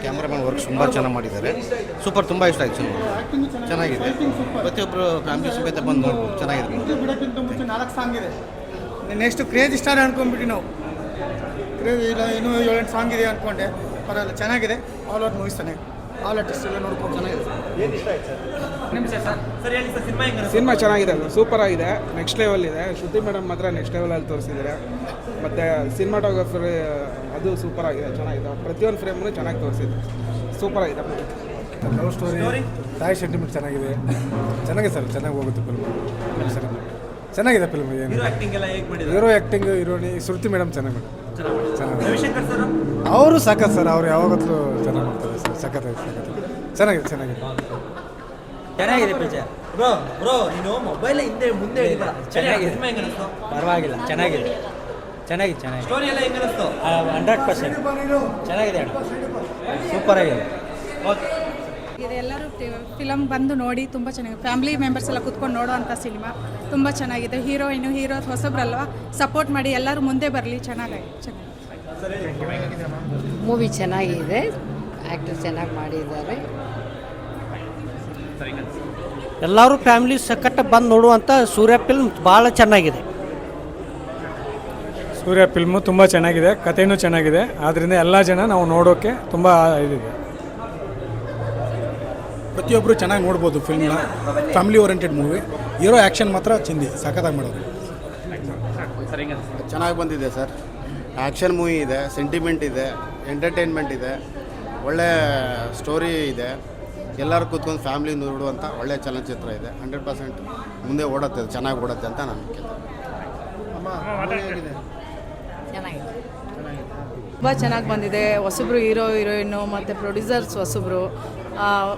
Cameraman work ತುಂಬ ಚೆನ್ನಾಗಿ ಮಾಡಿದ್ದಾರೆ. ಸೂಪರ್, ತುಂಬ ಇಷ್ಟ ಆಯಿತು ಸಿನಿಮಾ. ಚೆನ್ನಾಗಿದೆ, ಪ್ರತಿಯೊಬ್ಬರು ಫ್ಯಾಮಿಲಿ ಸಮೇತ ಬಂದು ನೋಡ್ಬೋದು. ಚೆನ್ನಾಗಿದೆ. ಮುಂಚೆ 4 ಸಾಂಗ್ ಇದೆ. ನೆಕ್ಸ್ಟ್ ಕ್ರೇಜ್ ಸ್ಟಾರ್ ಅನ್ಕೊಂಡ್ಬಿಟ್ಟು ನಾವು ಕ್ರೇಜ್ ಇಲ್ಲ, ಇನ್ನೂ 7-8 ಸಾಂಗ್ ಇದೆ ಅಂದ್ಕೊಂಡೆ. ಪರವಾಗಿಲ್ಲ, ಚೆನ್ನಾಗಿದೆ. ಆಲ್ ಔಟ್ ಮೂವೀಸ್ ಚೆನ್ನಾಗಿ, ಆಲ್ ಆರ್ಟಿಸ್ಟ್ ಎಲ್ಲ ನೋಡ್ಕೊಂಡು ಚೆನ್ನಾಗಿದೆ. ಏನು ಇಷ್ಟ ಆಯ್ತು ಸರ್? ಸಿನಿಮಾ ಚೆನ್ನಾಗಿದೆ, ಸೂಪರ್ ಆಗಿದೆ, ನೆಕ್ಸ್ಟ್ ಲೆವೆಲ್ ಇದೆ. ಶ್ರುತಿ ಮೇಡಮ್ ಮಾತ್ರ ನೆಕ್ಸ್ಟ್ ಲೆವೆಲಲ್ಲಿ ತೋರಿಸಿದ್ದಾರೆ. ಮತ್ತು ಸಿನಿಮಾಟೋಗ್ರಫರ್ ಅದು ಸೂಪರ್ ಆಗಿದೆ, ಚೆನ್ನಾಗಿದೆ. ಪ್ರತಿಯೊಂದು ಫ್ರೇಮ್ನು ಚೆನ್ನಾಗಿ ತೋರಿಸಿದ್ದಾರೆ, ಸೂಪರ್ ಆಗಿದೆ. ಲವ್ ಸ್ಟೋರಿ, ತಾಯಿ ಸೆಂಟಿಮೆಂಟ್ ಚೆನ್ನಾಗಿದೆ ಸರ್, ಚೆನ್ನಾಗಿ ಹೋಗುತ್ತೆ ಫಿಲ್ಮ್. ಚೆನ್ನಾಗಿದೆ ಫಿಲ್ಮ್. ಏನು ಹೀರೋ ಆ್ಯಕ್ಟಿಂಗ್, ಹೀರೋನಿ ಶ್ರುತಿ ಮೇಡಮ್ ಚೆನ್ನಾಗಿ ಅವರು ಸಖತ್ ಸರ್. ಅವ್ರು ಯಾವಾಗಲೂ ಚೆನ್ನಾಗಿ ಮಾಡ್ತಾರೆ ಸರ್. ಚೆನ್ನಾಗಿದೆ ಚೆನ್ನಾಗಿದೆ ಪಿಕ್ಚರ್. ಬ್ರೋ ನೀನು ಮೊಬೈಲ್ ಹಿಂದೆ ಮುಂದೆ ಚೆನ್ನಾಗಿದೆ, ಪರವಾಗಿಲ್ಲ, ಚೆನ್ನಾಗಿದೆ. ಸ್ಟೋರಿ ಎಲ್ಲ ಹೆಂಗೆ ಅನಿಸ್ತು? 100% ಚೆನ್ನಾಗಿದೆ, ಸೂಪರ್ ಆಗಿದೆ. ಎಲ್ಲರೂ ಫಿಲಮ್ ಬಂದು ನೋಡಿ, ತುಂಬ ಚೆನ್ನಾಗಿದೆ. ಫ್ಯಾಮಿಲಿ ಮೆಂಬರ್ಸ್ ಎಲ್ಲ ಕೂತ್ಕೊಂಡು ನೋಡೋವಂಥ ಸಿನಿಮಾ ತುಂಬ ಚೆನ್ನಾಗಿದೆ. ಹೀರೋ ಹೊಸಬ್ರಲ್ವ, ಸಪೋರ್ಟ್ ಮಾಡಿ, ಎಲ್ಲರೂ ಮುಂದೆ ಬರಲಿ. ಚೆನ್ನಾಗಿದೆ. ಮೂವಿ ಚೆನ್ನಾಗಿದೆ, ಆ್ಯಕ್ಟರ್ ಚೆನ್ನಾಗಿ ಮಾಡಿದ್ದಾರೆ. ಎಲ್ಲರೂ ಫ್ಯಾಮಿಲಿ ಸಕಟ್ಟ ಬಂದು ನೋಡುವಂಥ ಸೂರ್ಯ ಫಿಲ್ಮ್ ಭಾಳ ಚೆನ್ನಾಗಿದೆ. ಸೂರ್ಯ ಫಿಲ್ಮು ತುಂಬ ಚೆನ್ನಾಗಿದೆ, ಕಥೆನೂ ಚೆನ್ನಾಗಿದೆ. ಆದ್ದರಿಂದ ಎಲ್ಲ ಜನ ನಾವು ನೋಡೋಕ್ಕೆ ತುಂಬ ಇದಿದೆ. ಪ್ರತಿಯೊಬ್ಬರು ಚೆನ್ನಾಗಿ ನೋಡ್ಬೋದು ಫಿಲ್ಮ್ನ. Family oriented movie. Hero action ಮಾತ್ರ ಸಖತ್ತಾಗಿ ಮಾಡೋದು. ಚೆನ್ನಾಗಿ ಬಂದಿದೆ ಸರ್. ಆ್ಯಕ್ಷನ್ ಮೂವಿ ಇದೆ, ಸೆಂಟಿಮೆಂಟ್ ಇದೆ, ಎಂಟರ್ಟೈನ್ಮೆಂಟ್ ಇದೆ, ಒಳ್ಳೆ ಸ್ಟೋರಿ ಇದೆ. ಎಲ್ಲರೂ ಕೂತ್ಕೊಂಡು ಫ್ಯಾಮಿಲಿ ನೋಡುವಂಥ ಒಳ್ಳೆ ಚಲನಚಿತ್ರ ಇದೆ. 100% ಮುಂದೆ ಓಡುತ್ತೆ, ಚೆನ್ನಾಗಿ ಓಡುತ್ತೆ ಅಂತ ನಾನು ತುಂಬ ಚೆನ್ನಾಗಿ ಬಂದಿದೆ. ಹೊಸಬ್ರು ಹೀರೋಯಿನ್ನು ಮತ್ತು ಪ್ರೊಡ್ಯೂಸರ್ಸ್ ಹೊಸಬ್ರು.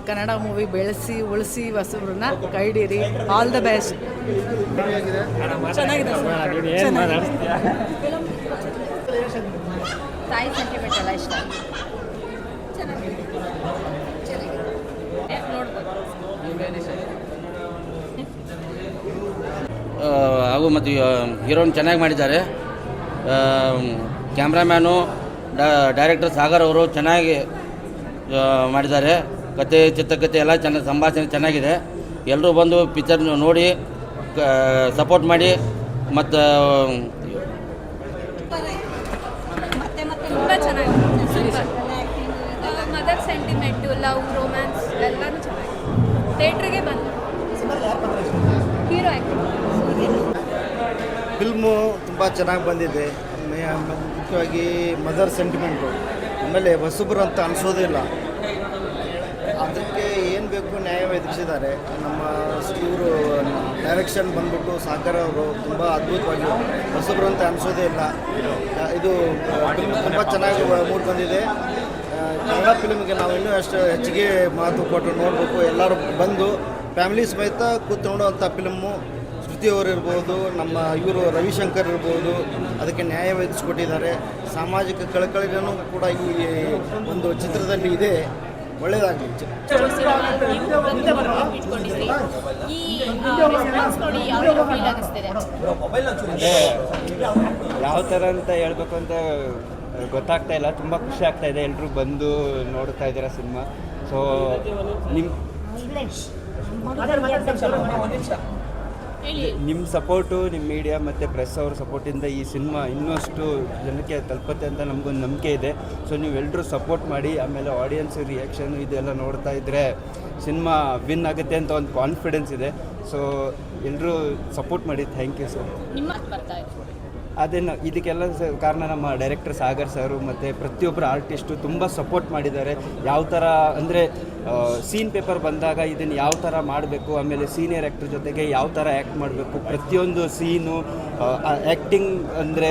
ಕನ್ನಡ ಮೂವಿ ಬೆಳೆಸಿ ಉಳಿಸಿ ಹೊಸಬ್ರನ್ನ ಕೈ ಹಿಡೀರಿ. All the best. ಚೆನ್ನಾಗಿದೆ. ತಾಯಿ ಸೆಂಟಿಮೆಂಟ್ ಎಲ್ಲ ಇಷ್ಟ. ಹಾಗೂ ಮತ್ತು ಹೀರೋನ್ ಚೆನ್ನಾಗಿ ಮಾಡಿದ್ದಾರೆ. ಕ್ಯಾಮ್ರಾಮ್ಯಾನು ಡೈರೆಕ್ಟರ್ ಸಾಗರ್ ಅವರು ಚೆನ್ನಾಗಿ ಮಾಡಿದ್ದಾರೆ. ಕತೆ, ಚಿತ್ರಕಥೆ ಎಲ್ಲ ಚೆನ್ನಾಗಿ, ಸಂಭಾಷಣೆ ಚೆನ್ನಾಗಿದೆ. ಎಲ್ಲರೂ ಬಂದು ಪಿಕ್ಚರ್ ನೋಡಿ ಸಪೋರ್ಟ್ ಮಾಡಿ. ಮತ್ತು ತುಂಬ ಚೆನ್ನಾಗಿದೆ. ಮದರ್ ಸೆಂಟಿಮೆಂಟು, ಲವ್, ರೊಮ್ಯಾನ್ಸ್ ಎಲ್ಲನೂ ಚೆನ್ನಾಗಿದೆ. ಥಿಯೇಟ್ರಿಗೆ ಬಂದು ಹೀರೋ ಆ್ಯಕ್ಟಿಂಗ್. ಫಿಲ್ಮು ತುಂಬ ಚೆನ್ನಾಗಿ ಬಂದಿದೆ. ಮುಖ್ಯವಾಗಿ ಮದರ್ ಸೆಂಟಿಮೆಂಟು. ಆಮೇಲೆ ಹೊಸಬ್ರು ಅಂತ ಅನಿಸೋದಿಲ್ಲ. ಅದಕ್ಕೆ ಏನು ಬೇಕು ನ್ಯಾಯ ಒದಗಿಸಿದ್ದಾರೆ. ನಮ್ಮ ಇವರು ಡೈರೆಕ್ಷನ್ ಬಂದ್ಬಿಟ್ಟು ಸಾಗರ್ ಅವರು ತುಂಬ ಅದ್ಭುತವಾಗಿ, ಹೊಸಬ್ರು ಅಂತ ಅನಿಸೋದೇ ಇಲ್ಲ. ಇದು ಫಿಲ್ಮ್ ತುಂಬ ಚೆನ್ನಾಗಿ ಮೂಡ್ ಬಂದಿದೆ. ಕನ್ನಡ ಫಿಲ್ಮ್ಗೆ ನಾವು ಇನ್ನೂ ಅಷ್ಟು ಹೆಚ್ಚಿಗೆ ಮಾತು ಕೊಟ್ಟು ನೋಡಬೇಕು. ಎಲ್ಲರೂ ಬಂದು ಫ್ಯಾಮಿಲಿ ಸಮೇತ ಕೂತು ನೋಡುವಂಥ ಫಿಲ್ಮು. ಶ್ರುತಿಯವರು ಇರ್ಬೋದು, ನಮ್ಮ ಇವರು ರವಿಶಂಕರ್ ಇರ್ಬೋದು, ಅದಕ್ಕೆ ನ್ಯಾಯ ಒದಗಿಸ್ಕೊಟ್ಟಿದ್ದಾರೆ. ಸಾಮಾಜಿಕ ಕಳಕಳಿನೂ ಕೂಡ ಈ ಒಂದು ಚಿತ್ರದಲ್ಲಿ ಇದೆ. ಒಳ್ಳೆಯದಾಗಲಿ. ಯಾವ ಥರ ಅಂತ ಹೇಳ್ಬೇಕು ಅಂತ ಗೊತ್ತಾಗ್ತಾ ಇಲ್ಲ. ತುಂಬ ಖುಷಿ ಆಗ್ತಾ ಇದೆ. ಎಲ್ಲರೂ ಬಂದು ನೋಡ್ತಾ ಇದ್ದೀರಾ ಸಿನಿಮಾ. ಸೊ ನಿಮ್ಮ ಸಪೋರ್ಟು, ನಿಮ್ಮ ಮೀಡಿಯಾ ಮತ್ತು ಪ್ರೆಸ್ ಅವ್ರ ಸಪೋರ್ಟಿಂದ ಈ ಸಿನಿಮಾ ಇನ್ನಷ್ಟು ಜನಕ್ಕೆ ತಲುಪುತ್ತೆ ಅಂತ ನಮಗೊಂದು ನಂಬಿಕೆ ಇದೆ. ಸೊ ನೀವೆಲ್ಲರೂ ಸಪೋರ್ಟ್ ಮಾಡಿ. ಆಮೇಲೆ ಆಡಿಯನ್ಸ್ ರಿಯಾಕ್ಷನ್ ಇದೆಲ್ಲ ನೋಡ್ತಾ ಇದ್ದರೆ ಸಿನಿಮಾ ವಿನ್ ಆಗುತ್ತೆ ಅಂತ ಒಂದು ಕಾನ್ಫಿಡೆನ್ಸ್ ಇದೆ. ಸೊ ಎಲ್ಲರೂ ಸಪೋರ್ಟ್ ಮಾಡಿ. Thank you sir. ಅದೇನು ಇದಕ್ಕೆಲ್ಲ ಕಾರಣ ನಮ್ಮ ಡೈರೆಕ್ಟರ್ ಸಾಗರ್ ಸರು ಮತ್ತು ಪ್ರತಿಯೊಬ್ಬರು ಆರ್ಟಿಸ್ಟು ತುಂಬ ಸಪೋರ್ಟ್ ಮಾಡಿದ್ದಾರೆ. ಯಾವ ಥರ ಅಂದರೆ ಸೀನ್ ಪೇಪರ್ ಬಂದಾಗ ಇದನ್ನು ಯಾವ ಥರ ಮಾಡಬೇಕು, ಆಮೇಲೆ ಸೀನಿಯರ್ ಆ್ಯಕ್ಟರ್ ಜೊತೆಗೆ ಯಾವ ಥರ ಆ್ಯಕ್ಟ್ ಮಾಡಬೇಕು, ಪ್ರತಿಯೊಂದು ಸೀನು ಆ್ಯಕ್ಟಿಂಗ್ ಅಂದರೆ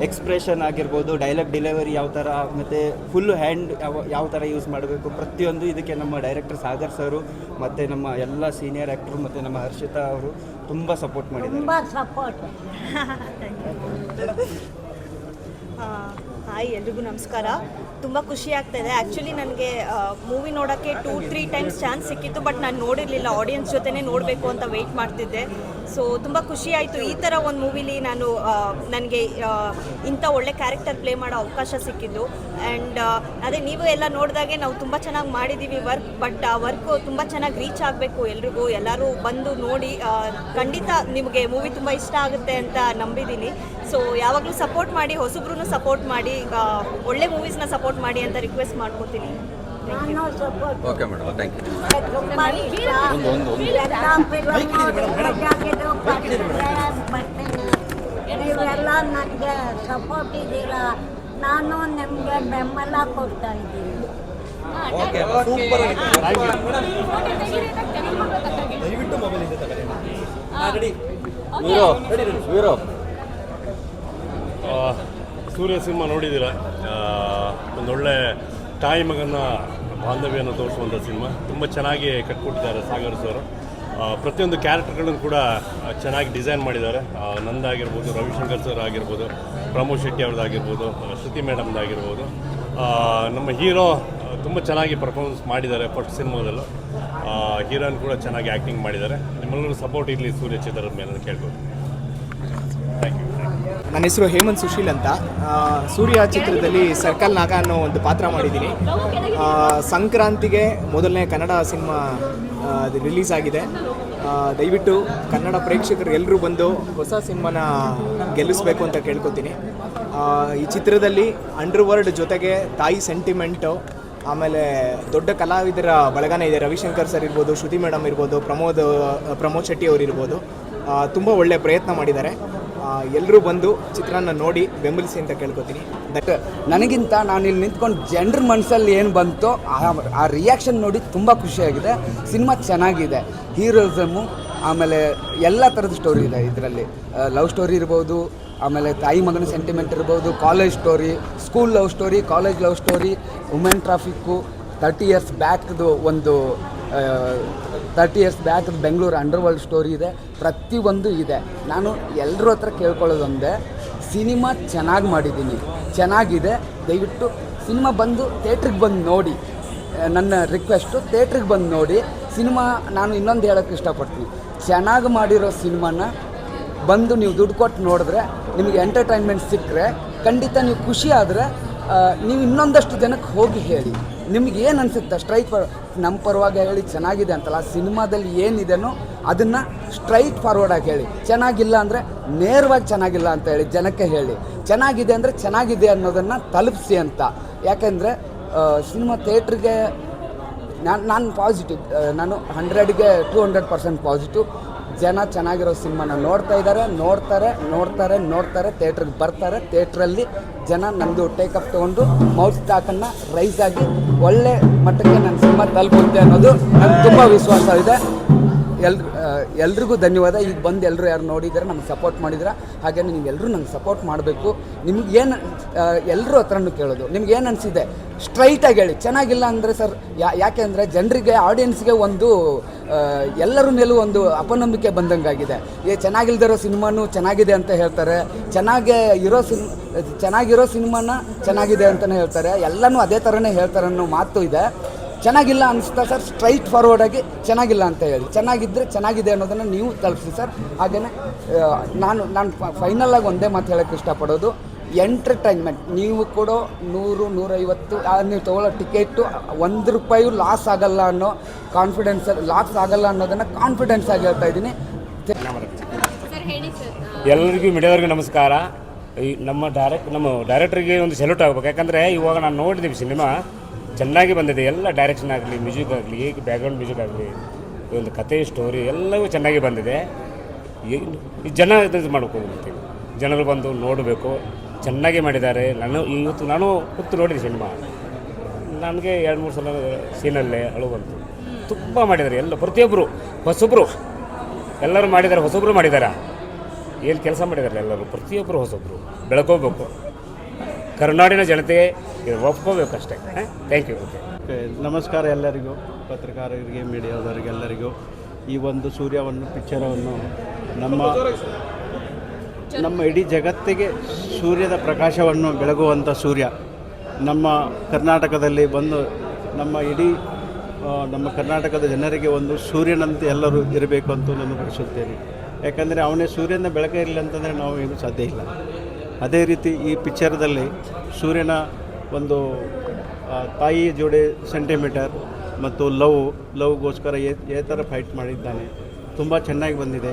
ಎಕ್ಸ್ಪ್ರೆಷನ್ ಆಗಿರ್ಬೋದು, ಡೈಲಾಗ್ ಡೆಲಿವರಿ ಯಾವ ಥರ, ಮತ್ತು ಫುಲ್ ಹ್ಯಾಂಡ್ ಯಾವ ಥರ ಯೂಸ್ ಮಾಡಬೇಕು, ಪ್ರತಿಯೊಂದು ಇದಕ್ಕೆ ನಮ್ಮ ಡೈರೆಕ್ಟರ್ ಸಾಗರ್ ಸರು ಮತ್ತು ನಮ್ಮ ಎಲ್ಲ ಸೀನಿಯರ್ ಆ್ಯಕ್ಟ್ರು ಮತ್ತು ನಮ್ಮ ಹರ್ಷಿತಾ ಅವರು ತುಂಬ ಸಪೋರ್ಟ್ ಮಾಡಿದ್ದಾರೆ. ಹಾಯ್ ಎಲ್ರಿಗೂ ನಮಸ್ಕಾರ. ತುಂಬ ಖುಷಿ ಆಗ್ತಾಯಿದೆ. ಆ್ಯಕ್ಚುಲಿ ನನಗೆ ಮೂವಿ ನೋಡೋಕ್ಕೆ 2-3 ಟೈಮ್ಸ್ ಚಾನ್ಸ್ ಸಿಕ್ಕಿತ್ತು, ಬಟ್ ನಾನು ನೋಡಿರಲಿಲ್ಲ. ಆಡಿಯನ್ಸ್ ಜೊತೆನೇ ನೋಡಬೇಕು ಅಂತ ವೆಯ್ಟ್ ಮಾಡ್ತಿದ್ದೆ. ಸೊ ತುಂಬ ಖುಷಿ ಆಯಿತು. ಈ ಥರ ಒಂದು ಮೂವಿಲಿ ನನಗೆ ಇಂಥ ಒಳ್ಳೆ ಕ್ಯಾರೆಕ್ಟರ್ ಪ್ಲೇ ಮಾಡೋ ಅವಕಾಶ ಸಿಕ್ಕಿದ್ದು. ಆ್ಯಂಡ್ ಅದೇ ನೀವು ಎಲ್ಲ ನೋಡಿದಾಗೆ ನಾವು ತುಂಬ ಚೆನ್ನಾಗಿ ಮಾಡಿದ್ದೀವಿ ವರ್ಕ್, ಬಟ್ ಆ ವರ್ಕು ತುಂಬ ಚೆನ್ನಾಗಿ ರೀಚ್ ಆಗಬೇಕು ಎಲ್ರಿಗೂ. ಎಲ್ಲರೂ ಬಂದು ನೋಡಿ, ಖಂಡಿತ ನಿಮಗೆ ಮೂವಿ ತುಂಬ ಇಷ್ಟ ಆಗುತ್ತೆ ಅಂತ ನಂಬಿದ್ದೀನಿ. ಸೊ ಯಾವಾಗಲೂ ಸಪೋರ್ಟ್ ಮಾಡಿ, ಹೊಸಬ್ರು ಸಪೋರ್ಟ್ ಮಾಡಿ, ಒಳ್ಳೆ ಮೂವೀಸ್ನ ಸಪೋರ್ಟ್ ಮಾಡಿ ಅಂತ ರಿಕ್ವೆಸ್ಟ್ ಮಾಡ್ಕೊತೀನಿ. Okay madam, thank you. ನೀವೆಲ್ಲ ನನಗೆ ಸಪೋರ್ಟ್ ಇದ್ದೀರಾ, ನಾನು ನಿಮಗೆ ಬೆಂಬಲ ಕೊಡ್ತಾ ಇದ್ದೀನಿ. ಸೂರ್ಯ ಸಿನಿಮಾ ನೋಡಿದ್ದೀರ. ಒಂದೊಳ್ಳೆ ತಾಯಿ ಮಗನ ಬಾಂಧವ್ಯವನ್ನು ತೋರಿಸುವಂಥ ಸಿನಿಮಾ. ತುಂಬ ಚೆನ್ನಾಗಿ ಕಟ್ಕೊಟ್ಟಿದ್ದಾರೆ ಸಾಗರ್ ಸರ್. ಪ್ರತಿಯೊಂದು ಕ್ಯಾರೆಕ್ಟರ್ಗಳನ್ನು ಕೂಡ ಚೆನ್ನಾಗಿ ಡಿಸೈನ್ ಮಾಡಿದ್ದಾರೆ. ನಂದಾಗಿರ್ಬೋದು, ರವಿಶಂಕರ್ ಸರ್ ಆಗಿರ್ಬೋದು, ಪ್ರಮೋದ್ ಶೆಟ್ಟಿ ಅವ್ರದ್ದಾಗಿರ್ಬೋದು, ಶ್ರುತಿ ಮೇಡಮ್ದಾಗಿರ್ಬೋದು. ನಮ್ಮ ಹೀರೋ ತುಂಬ ಚೆನ್ನಾಗಿ ಪರ್ಫಾರ್ಮೆನ್ಸ್ ಮಾಡಿದ್ದಾರೆ ಫಸ್ಟ್ ಸಿನಿಮಾದಲ್ಲೂ. ಹೀರೋಯಿನ್ ಕೂಡ ಚೆನ್ನಾಗಿ ಆ್ಯಕ್ಟಿಂಗ್ ಮಾಡಿದ್ದಾರೆ. ನಿಮ್ಮೆಲ್ಲರೂ ಸಪೋರ್ಟ್ ಇರಲಿ ಸೂರ್ಯ ಚಿತ್ರದ ಮೇಲೆ ಕೇಳ್ಬೋದು. Thank you. ನನ್ನ ಹೆಸರು ಹೇಮಂತ್ ಸುಶೀಲ್ ಅಂತ. ಸೂರ್ಯ ಚಿತ್ರದಲ್ಲಿ ಸರ್ಕಲ್ ನಾಗ ಅನ್ನೋ ಒಂದು ಪಾತ್ರ ಮಾಡಿದ್ದೀನಿ. ಸಂಕ್ರಾಂತಿಗೆ ಮೊದಲನೇ ಕನ್ನಡ ಸಿನಿಮಾ ರಿಲೀಸ್ ಆಗಿದೆ. ದಯವಿಟ್ಟು ಕನ್ನಡ ಪ್ರೇಕ್ಷಕರು ಎಲ್ಲರೂ ಬಂದು ಹೊಸ ಸಿನಿಮಾನ ಗೆಲ್ಲಿಸಬೇಕು ಅಂತ ಕೇಳ್ಕೊತೀನಿ. ಈ ಚಿತ್ರದಲ್ಲಿ ಅಂಡರ್ವರ್ಲ್ಡ್ ಜೊತೆಗೆ ತಾಯಿ ಸೆಂಟಿಮೆಂಟು, ಆಮೇಲೆ ದೊಡ್ಡ ಕಲಾವಿದರ ಬಳಗನೇ ಇದೆ. ರವಿಶಂಕರ್ ಸರ್ ಇರ್ಬೋದು, ಶ್ರುತಿ ಮೇಡಮ್ ಇರ್ಬೋದು, ಪ್ರಮೋದ್ ಶೆಟ್ಟಿ ಅವರು ಇರ್ಬೋದು. ತುಂಬ ಒಳ್ಳೆ ಪ್ರಯತ್ನ ಮಾಡಿದ್ದಾರೆ. ಎಲ್ಲರೂ ಬಂದು ಚಿತ್ರನ ನೋಡಿ ಬೆಂಬಲಿಸಿ ಅಂತ ಕೇಳ್ಕೊತೀನಿ. ನನಗಿಂತ ನಾನು ಇಲ್ಲಿ ನಿಂತ್ಕೊಂಡು ಜನರ ಮನಸ್ಸಲ್ಲಿ ಏನು ಬಂತೋ ಆ ರಿಯಾಕ್ಷನ್ ನೋಡಿ ತುಂಬ ಖುಷಿಯಾಗಿದೆ. ಸಿನಿಮಾ ಚೆನ್ನಾಗಿದೆ. ಹೀರೋಯಿಸಮು, ಆಮೇಲೆ ಎಲ್ಲ ಥರದ ಸ್ಟೋರಿ ಇದೆ ಇದರಲ್ಲಿ. ಲವ್ ಸ್ಟೋರಿ ಇರ್ಬೋದು, ಆಮೇಲೆ ತಾಯಿ ಮಗನ ಸೆಂಟಿಮೆಂಟ್ ಇರ್ಬೋದು, college story, school love story, college love story, women traffic, 30 years ಬ್ಯಾಕ್ದು ಒಂದು 30 ಇಯರ್ಸ್ ಬ್ಯಾಕ್ದು ಬೆಂಗಳೂರು ಅಂಡರ್ವರ್ಲ್ಡ್ ಸ್ಟೋರಿ ಇದೆ. ಪ್ರತಿಯೊಂದು ಇದೆ. ನಾನು ಎಲ್ಲರ ಹತ್ರ ಕೇಳ್ಕೊಳ್ಳೋದೊಂದೇ, ಸಿನಿಮಾ ಚೆನ್ನಾಗಿ ಮಾಡಿದ್ದೀನಿ, ಚೆನ್ನಾಗಿದೆ. ದಯವಿಟ್ಟು ಸಿನಿಮಾ ಬಂದು ಥಿಯೇಟ್ರಿಗೆ ಬಂದು ನೋಡಿ. ನನ್ನ ರಿಕ್ವೆಸ್ಟು, ಥಿಯೇಟ್ರಿಗೆ ಬಂದು ನೋಡಿ ಸಿನಿಮಾ. ನಾನು ಇನ್ನೊಂದು ಹೇಳೋಕ್ಕೆ ಇಷ್ಟಪಡ್ತೀನಿ, ಚೆನ್ನಾಗಿ ಮಾಡಿರೋ ಸಿನಿಮಾನ ಬಂದು ನೀವು ದುಡ್ಡು ಕೊಟ್ಟು ನೋಡಿದ್ರೆ, ನಿಮಗೆ ಎಂಟರ್ಟೈನ್ಮೆಂಟ್ ಸಿಕ್ಕರೆ, ಖಂಡಿತ ನೀವು ಖುಷಿ ಆದರೆ ನೀವು ಇನ್ನೊಂದಷ್ಟು ಜನಕ್ಕೆ ಹೋಗಿ ಹೇಳಿ. ನಿಮ್ಗೆ ಏನು ಅನಿಸುತ್ತೆ ಸ್ಟ್ರೈಟ್ ನಮ್ಮ ಪರವಾಗಿ ಹೇಳಿ ಚೆನ್ನಾಗಿದೆ ಅಂತಲ್ಲ, ಸಿನಿಮಾದಲ್ಲಿ ಏನಿದೆನೋ ಅದನ್ನು ಸ್ಟ್ರೈಟ್ ಫಾರ್ವರ್ಡಾಗಿ ಹೇಳಿ. ಚೆನ್ನಾಗಿಲ್ಲ ಅಂದರೆ ನೇರವಾಗಿ ಚೆನ್ನಾಗಿಲ್ಲ ಅಂತ ಹೇಳಿ ಜನಕ್ಕೆ ಹೇಳಿ. ಚೆನ್ನಾಗಿದೆ ಅಂದರೆ ಚೆನ್ನಾಗಿದೆ ಅನ್ನೋದನ್ನು ತಲುಪಿಸಿ ಅಂತ. ಯಾಕೆಂದರೆ ಸಿನಿಮಾ ಥಿಯೇಟ್ರಿಗೆ ನಾನು ಪಾಸಿಟಿವ್, ನಾನು 100ಗೆ 200% ಪಾಸಿಟಿವ್. ಜನ ಚೆನ್ನಾಗಿರೋ ಸಿನಿಮಾನ ನೋಡ್ತಾರೆ, ಥಿಯೇಟ್ರಿಗೆ ಬರ್ತಾರೆ. ಥಿಯೇಟ್ರಲ್ಲಿ ಜನ ನಮ್ಮದು ಟೇಕಪ್ ತೊಗೊಂಡು ಮೌತ್ ಸ್ಟಾಕನ್ನು ರೈಸ್ ಆಗಿ ಒಳ್ಳೆ ಮಟ್ಟಕ್ಕೆ ನನ್ನ ಸಿನಿಮಾ ತಲುಪುತ್ತೆ ಅನ್ನೋದು ನನಗೆ ತುಂಬ ವಿಶ್ವಾಸ ಇದೆ. ಎಲ್ರಿಗೂ ಧನ್ಯವಾದ. ಈಗ ಬಂದು ಎಲ್ಲರೂ ಯಾರು ನೋಡಿದ್ದಾರೆ, ನಮ್ಗೆ ಸಪೋರ್ಟ್ ಮಾಡಿದ್ರೆ, ಹಾಗೆ ನೀವೆಲ್ಲರೂ ನಂಗೆ ಸಪೋರ್ಟ್ ಮಾಡಬೇಕು. ನಿಮ್ಗೇನು ಎಲ್ಲರೂ ಹತ್ರನೂ ಕೇಳೋದು, ನಿಮ್ಗೇನು ಅನಿಸಿದೆ ಸ್ಟ್ರೈಟಾಗಿ ಹೇಳಿ. ಚೆನ್ನಾಗಿಲ್ಲ ಅಂದರೆ ಸರ್, ಯಾಕೆ ಅಂದರೆ ಜನರಿಗೆ, ಆಡಿಯನ್ಸ್ಗೆ ಒಂದು ಎಲ್ಲರ ಮೇಲೂ ಒಂದು ಅಪನಂಬಿಕೆ ಬಂದಂಗಾಗಿದೆ. ಚೆನ್ನಾಗಿಲ್ದಿರೋ ಸಿನಿಮಾನು ಚೆನ್ನಾಗಿದೆ ಅಂತ ಹೇಳ್ತಾರೆ, ಚೆನ್ನಾಗಿರೋ ಸಿನಿಮಾನ ಚೆನ್ನಾಗಿದೆ ಅಂತಲೇ ಹೇಳ್ತಾರೆ. ಎಲ್ಲನೂ ಅದೇ ಥರನೇ ಹೇಳ್ತಾರೆ ಅನ್ನೋ ಮಾತು ಇದೆ. ಚೆನ್ನಾಗಿಲ್ಲ ಅನಿಸ್ತಾ ಸರ್, ಸ್ಟ್ರೈಟ್ ಫಾರ್ವರ್ಡಾಗಿ ಚೆನ್ನಾಗಿಲ್ಲ ಅಂತ ಹೇಳಿ. ಚೆನ್ನಾಗಿದ್ದರೆ ಚೆನ್ನಾಗಿದೆ ಅನ್ನೋದನ್ನು ನೀವು ತಲುಪಿಸಿ ಸರ್. ಹಾಗೆಯೇ ನಾನು ಫೈನಲಾಗಿ ಒಂದೇ ಮಾತು ಹೇಳೋಕ್ಕೆ ಇಷ್ಟಪಡೋದು, ಎಂಟರ್ಟೈನ್ಮೆಂಟ್. ನೀವು ಕೊಡೋ 100-150 ನೀವು ತೊಗೊಳ್ಳೋ ಟಿಕೆಟು ₹1 ಲಾಸ್ ಆಗಲ್ಲ ಅನ್ನೋ ಲಾಸ್ ಆಗಲ್ಲ ಅನ್ನೋದನ್ನು ಕಾನ್ಫಿಡೆನ್ಸ್ ಆಗಿ ಹೇಳ್ತಾ ಇದ್ದೀನಿ. ಎಲ್ಲರಿಗೂ ಮೀಡಿಯಾದವ್ರಿಗೂ ನಮಸ್ಕಾರ. ನಮ್ಮ ಡೈರೆಕ್ಟ್ರಿಗೆ ಒಂದು ಸೆಲ್ಯೂಟ್ ಆಗಬೇಕು. ಯಾಕಂದರೆ ಇವಾಗ ನಾನು ನೋಡಿದ್ದೀವಿ, ಸಿನಿಮಾ ಚೆನ್ನಾಗಿ ಬಂದಿದೆ. ಎಲ್ಲ ಡೈರೆಕ್ಷನ್ ಆಗಲಿ, ಮ್ಯೂಸಿಕ್ ಆಗಲಿ, ಬ್ಯಾಕ್ಗ್ರೌಂಡ್ ಮ್ಯೂಸಿಕ್ ಆಗಲಿ, ಒಂದು ಕತೆ ಸ್ಟೋರಿ ಎಲ್ಲವೂ ಚೆನ್ನಾಗಿ ಬಂದಿದೆ. ಈ ಜನ ಇದು ಮಾಡ್ಕೊಳ್ತೀವಿ, ಜನರು ಬಂದು ನೋಡಬೇಕು. ಚೆನ್ನಾಗಿ ಮಾಡಿದ್ದಾರೆ. ನಾನು ಕೂತು ನೋಡಿದೆ ಸಿನಿಮಾ. ನನಗೆ 2-3 ಸಲ ಸೀನಲ್ಲೇ ಅಳು ಬಂತು. ತುಂಬ ಮಾಡಿದ್ದಾರೆ ಎಲ್ಲ, ಪ್ರತಿಯೊಬ್ಬರು ಹೊಸೊಬ್ಬರು ಎಲ್ಲರೂ ಮಾಡಿದ್ದಾರೆ. ಹೊಸೊಬ್ಬರು ಮಾಡಿದ್ದಾರೆ, ಏನು ಕೆಲಸ ಮಾಡಿದ್ದಾರೆ ಎಲ್ಲರೂ, ಪ್ರತಿಯೊಬ್ಬರು ಹೊಸೊಬ್ಬರು ಬೆಳ್ಕೋಬೇಕು. ಕರುನಾಡಿನ ಜನತೆಗೆ ಒಪ್ಕೋಬೇಕಷ್ಟೇ. Thank you. ನಮಸ್ಕಾರ ಎಲ್ಲರಿಗೂ, ಪತ್ರಕಾರರಿಗೆ, ಮೀಡಿಯಾದವರಿಗೆಲ್ಲರಿಗೂ. ಈ ಒಂದು ಸೂರ್ಯವನ್ನು ಪಿಕ್ಚರವನ್ನು ನಮ್ಮ ನಮ್ಮ ಇಡೀ ಜಗತ್ತಿಗೆ ಸೂರ್ಯದ ಪ್ರಕಾಶವನ್ನು ಬೆಳಗುವಂಥ ಸೂರ್ಯ ನಮ್ಮ ಕರ್ನಾಟಕದಲ್ಲಿ ಬಂದು ನಮ್ಮ ಇಡೀ ನಮ್ಮ ಕರ್ನಾಟಕದ ಜನರಿಗೆ ಒಂದು ಸೂರ್ಯನಂತೆ ಎಲ್ಲರೂ ಇರಬೇಕು ಅಂತ ನಾನು ಬಯಸುತ್ತೇನೆ. ಯಾಕಂದರೆ ಅವನೇ ಸೂರ್ಯನ ಬೆಳಕೇ ಇರಲಿಲ್ಲ ಅಂತಂದರೆ ನಾವು ಏನು ಸಾಧ್ಯ ಇಲ್ಲ. ಅದೇ ರೀತಿ ಈ ಪಿಕ್ಚರ್ದಲ್ಲಿ ಸೂರ್ಯನ ಒಂದು ತಾಯಿ ಜೋಡಿ ಸೆಂಟಿಮೀಟರ್ ಮತ್ತು ಲವ್ಗೋಸ್ಕರ ಥರ ಫೈಟ್ ಮಾಡಿದ್ದಾನೆ. ತುಂಬ ಚೆನ್ನಾಗಿ ಬಂದಿದೆ.